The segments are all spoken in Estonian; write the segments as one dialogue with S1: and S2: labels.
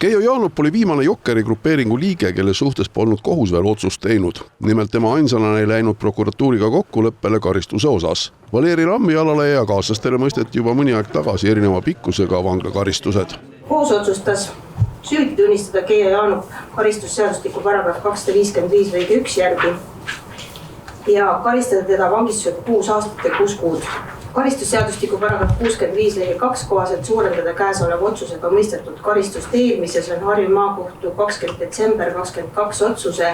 S1: Keijo Jaanop oli viimane Jokkeri grupeeringu liige, kelle suhtes polnud kohus veel otsust teinud. Nimelt tema ainsana ei läinud prokuratuuriga kokkuleppele karistuse osas. Valeri Lammialale ja kaaslastele mõisteti juba mõni aeg tagasi erineva pikkusega vanglakaristused.
S2: Kohus otsustas süüdi tunnistada Keijo Jaanop karistusseadustiku paragrahv 255 lõige 1 järgi ja karistada teda vangistusega 6 aastat ja 6 kuud. Karistusseadustiku paragrahv 65 lõige 2 kohaselt suurendada käesoleva otsusega mõistetud karistust eelmises on Harju maakohtu 20. detsember 22 otsuse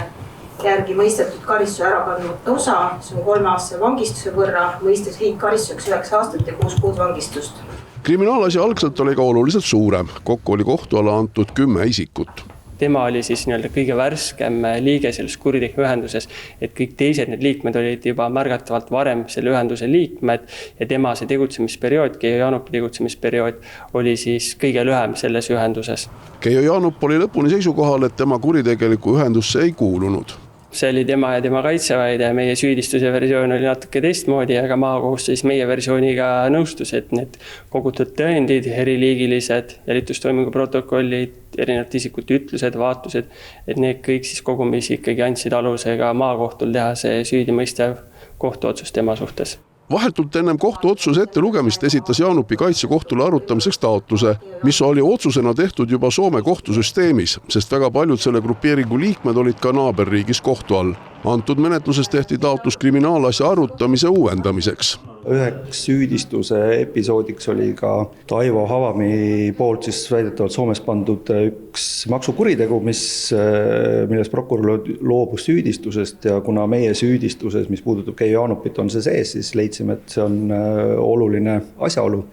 S2: järgi mõistetud karistuse ära kandmata osa, see on 3 aastase vangistuse võrra, mõistes riik karistuseks 9 aastat ja 6 kuud vangistust.
S1: Kriminaalasja algselt oli ka oluliselt suurem, kokku oli kohtu alla antud 10 isikut.
S3: Tema oli siis kõige värskem liige selles kuritegelikku ühenduses, et kõik teised need liikmed olid juba märgatavalt varem selle ühenduse liikmed ja tema see tegutsemisperiood, Keijo Jaanopi tegutsemisperiood oli siis kõige lühem selles ühenduses.
S1: Keijo Jaanop oli lõpuni seisukohal, et tema kuritegeliku ühendusse ei kuulunud.
S3: See oli tema ja tema kaitsevaide ja meie süüdistuse versioon oli natuke teistmoodi, aga maakohus siis meie versiooniga nõustus, et need kogutud tõendid, eriliigilised, jälitustoimingu protokollid, erinevate isikute ütlused, vaatlused, et need kõik siis kogumisi ikkagi andsid alusega maakohtul teha see süüdimõistev kohtuotsus tema suhtes.
S1: Vahetult ennem kohtuotsuse ette lugemist esitas Jaanopi kaitse kohtule arutamiseks taotluse, mis oli otsusena tehtud juba Soome kohtusüsteemis, sest väga paljud selle grupeeringu liikmed olid ka naaberriigis kohtu all. Antud menetluses tehti taotlus kriminaalasja arutamise uuendamiseks.
S4: Üheks süüdistuse episoodiks oli ka Taivo Havami poolt siis väidetavalt Soomes pandud üks maksukuritegu, milles prokurör loobus süüdistusest ja kuna meie süüdistuses, mis puudutab Keijo Jaanopit, on see sees, siis leidsime, et see on oluline asjaolu,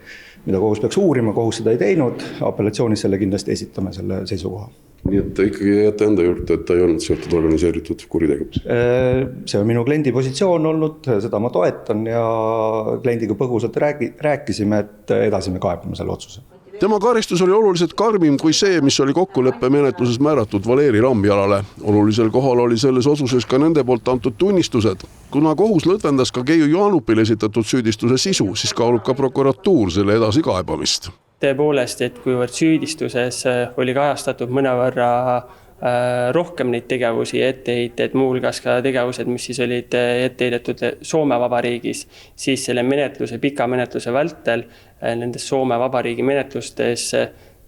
S4: mida kohus peaks uurima, kohus seda ei teinud, apellatsioonis selle kindlasti esitame selle seisukoha.
S1: Nii et ikkagi jääte enda juurde, et ta ei olnud seotud organiseeritud kuritegevus?
S4: See on minu kliendi positsioon olnud, seda ma toetan ja kliendiga põgusalt rääkisime, et edasi me kaebame selle otsuse.
S1: Tema karistus oli oluliselt karmim kui see, mis oli kokkuleppe menetluses määratud Valeri Lammialale. Olulisel kohal oli selles otsuses ka nende poolt antud tunnistused. Kuna kohus lõdvendas ka Keijo Jaanopile esitatud süüdistuse sisu, siis kaalub ka prokuratuur selle edasi kaebamist.
S3: Tõepoolest, et kuivõrd süüdistuses oli kajastatud mõnevõrra rohkem neid tegevusi ja etteheited, muulgas ka tegevused, mis siis olid etteheidetud Soome Vabariigis, siis selle pika menetluse vältel nendes Soome Vabariigi menetlustes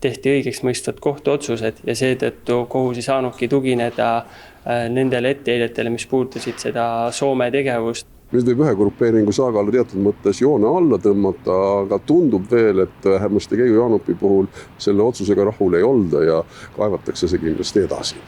S3: tehti õigeks mõistvad kohtuotsused ja seetõttu kohus ei saanudki tugineda nendele etteheidetele, mis puudutasid seda Soome tegevust.
S1: Nüüd võib ühe grupeeringu saagale teatud mõttes joone alla tõmmata, aga tundub veel, et vähemasti Keijo Jaanopi puhul selle otsusega rahul ei olda ja kaevatakse see kindlasti edasi.